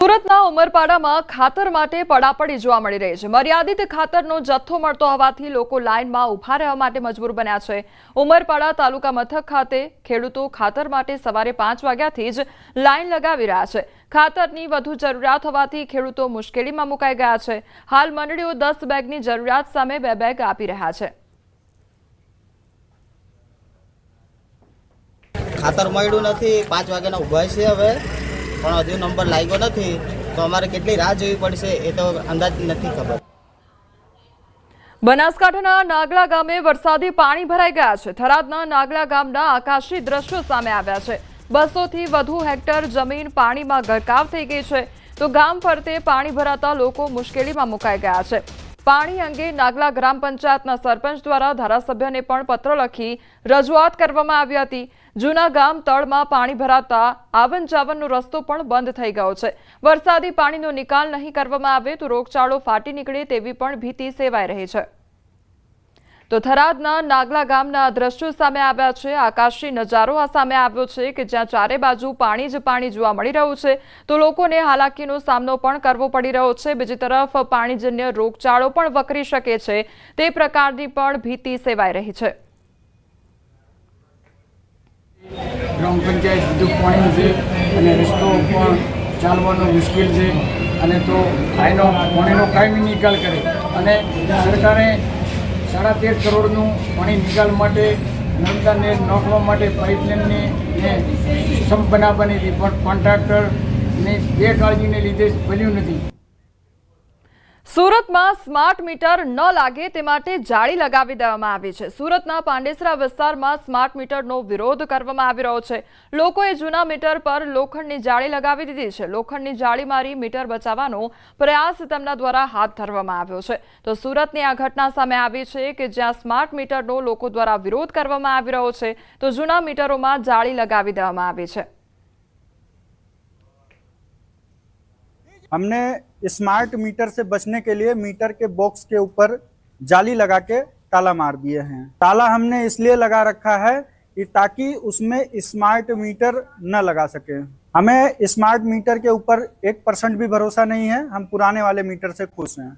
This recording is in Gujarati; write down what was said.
સુરતના ઉમરપાડામાં ખાતર માટે પડાપડી જોવા મળી રહી છે। મર્યાદિત ખાતરનો જથ્થો મળતો હોવાથી લોકો લાઇનમાં ઊભા રહેવા માટે મજબૂર બન્યા છે। ઉમરપાડા તાલુકા મથક ખાતે ખેડૂતો ખાતર માટે સવારે 5 વાગ્યાથી જ લાઇન લગાવી રહ્યા છે। ખાતરની વધુ જરૂરિયાત હોવાથી ખેડૂતો મુશ્કેલીમાં મુકાઈ ગયા છે। હાલ મંડળીઓ 10 બેગની જરૂરિયાત સામે 2 બેગ આપી રહ્યા છે। ખાતર મળ્યું નથી, 5 વાગ્યાના ઊભા છે હવે, પણ હજુ નંબર લાગ્યો નથી તો અમારે કેટલી રાહ જોવી પડશે એ તો અંદાજ નથી ખબર। બનાસકાંઠાના નાગલા ગામે વરસાદી પાણી ભરાઈ ગયા છે। થરાદના નાગલા ગામના આકાશી દ્રશ્યો સામે આવ્યા છે। 200 થી વધુ હેક્ટર જમીન પાણીમાં ગરકાવ થઈ ગઈ છે તો ગામ ફરતે પાણી ભરાતા લોકો મુશ્કેલીમાં મુકાઈ ગયા છે। પાણી અંગે નાગલા ગ્રામ પંચાયતના સરપંચ દ્વારા ધારાસભ્યને પણ પત્ર લખી રજૂઆત કરવામાં આવી હતી। જૂના ગામ તળમાં પાણી ભરાતા આવન જાવનનો રસ્તો પણ બંધ થઈ ગયો છે। વરસાદી પાણીનો નિકાલ નહીં કરવામાં આવે તો રોગચાળો ફાટી નીકળે તેવી પણ ભીતિ સેવાઈ રહી છે। તો થરાદના નાગલા ગામના દ્રશ્યો સામે આવ્યા છે। આકાશી નજારો આ સામે આવ્યો છે કે જ્યાં ચારે બાજુ પાણી જ પાણી જોવા મળી રહ્યું છે તો લોકોને હાલાકીનો સામનો પણ કરવો પડી રહ્યો છે। બીજી તરફ પાણીજન્ય રોગચાળો પણ વકરી શકે છે તે પ્રકારની પણ ભીતિ સેવાઈ રહી છે। ગ્રામ પંચાયત બધું પાણી છે અને રસ્તો પણ ચાલવાનો મુશ્કેલ છે અને તો આનો પાણીનો કાયમી નિકાલ કરે અને સરકારે 13.5 કરોડનું પાણી નિકાલ માટે નર્મદાને નાખવા માટે પાઇપલાઇનને સંપ બનાવવાની હતી પણ કોન્ટ્રાક્ટરની બેકાળજીને લીધે બન્યું નથી। સુરતમાં સ્માર્ટ મીટર ન લાગે તે માટે જાળી લગાવી દેવામાં આવી છે। સુરતના પાંડેસરા વિસ્તારમાં સ્માર્ટ મીટરનો વિરોધ કરવામાં આવી રહ્યો છે। લોકોએ જૂના મીટર પર લોખંડની જાળી લગાવી દીધી છે। લોખંડની જાળી મારી મીટર બચાવવાનો પ્રયાસ તેમના દ્વારા હાથ ધરવામાં આવ્યો છે। તો સુરતની આ ઘટના સામે આવી છે કે જ્યાં સ્માર્ટ મીટરનો લોકો દ્વારા વિરોધ કરવામાં આવી રહ્યો છે તો જૂના મીટરોમાં જાળી લગાવી દેવામાં આવી છે। हमने स्मार्ट मीटर से बचने के लिए मीटर के बॉक्स के ऊपर जाली लगा के ताला मार दिए हैं। ताला हमने इसलिए लगा रखा है कि ताकि उसमें स्मार्ट मीटर न लगा सके। हमें स्मार्ट मीटर के ऊपर 1% भी भरोसा नहीं है। हम पुराने वाले मीटर से खुश हैं।